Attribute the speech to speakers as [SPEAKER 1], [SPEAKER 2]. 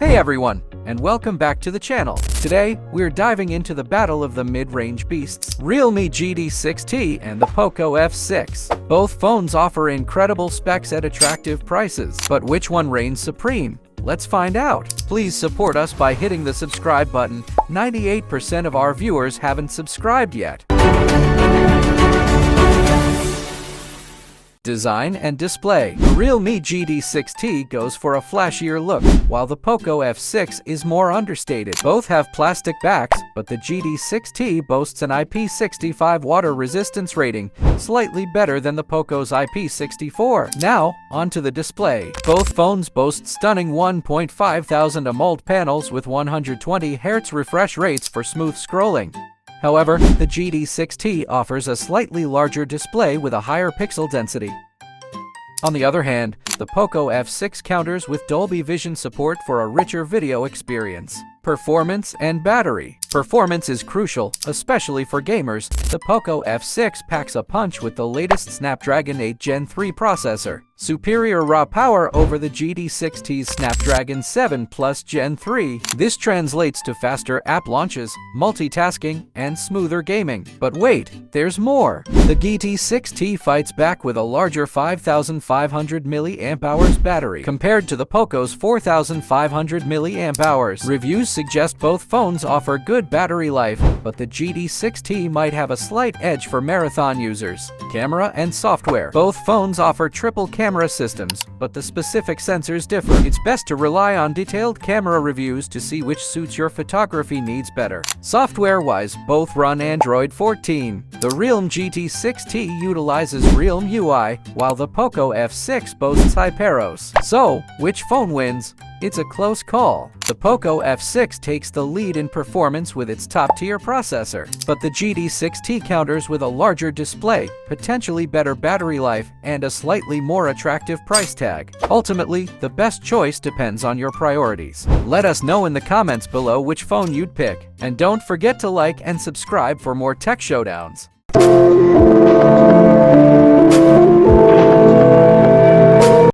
[SPEAKER 1] Hey everyone, and welcome back to the channel. Today, we're diving into the battle of the mid-range beasts, Realme GT 6T and the POCO F6. Both phones offer incredible specs at attractive prices, but which one reigns supreme? Let's find out. Please support us by hitting the subscribe button. 98% of our viewers haven't subscribed yet. Design and display. The Realme GT 6T goes for a flashier look, while the POCO F6 is more understated. Both have plastic backs, but the GT 6T boasts an IP65 water resistance rating, slightly better than the POCO's IP64. Now, onto the display. Both phones boast stunning 1.5 thousand AMOLED panels with 120 Hz refresh rates for smooth scrolling. However, the GT 6T offers a slightly larger display with a higher pixel density. On the other hand, the POCO F6 counters with Dolby Vision support for a richer video experience. Performance and battery. Performance is crucial, especially for gamers. The POCO F6 packs a punch with the latest Snapdragon 8 Gen 3 processor. Superior raw power over the GT 6T's Snapdragon 7 Plus Gen 3. This translates to faster app launches, multitasking, and smoother gaming. But wait, there's more. The GT 6T fights back with a larger 5,500 mAh battery compared to the POCO's 4,500 mAh. Reviews suggest both phones offer good battery life, but the GT 6T might have a slight edge for marathon users. Camera and software. Both phones offer triple camera systems, but the specific sensors differ. It's best to rely on detailed camera reviews to see which suits your photography needs better. Software-wise, both run Android 14. The Realme GT 6T utilizes Realme UI, while the POCO F6 boasts Hyperos. So, which phone wins? It's a close call. The POCO F6 takes the lead in performance with its top-tier processor, but the GT 6T counters with a larger display, potentially better battery life, and a slightly more attractive price tag. Ultimately, the best choice depends on your priorities. Let us know in the comments below which phone you'd pick, and don't forget to like and subscribe for more tech showdowns.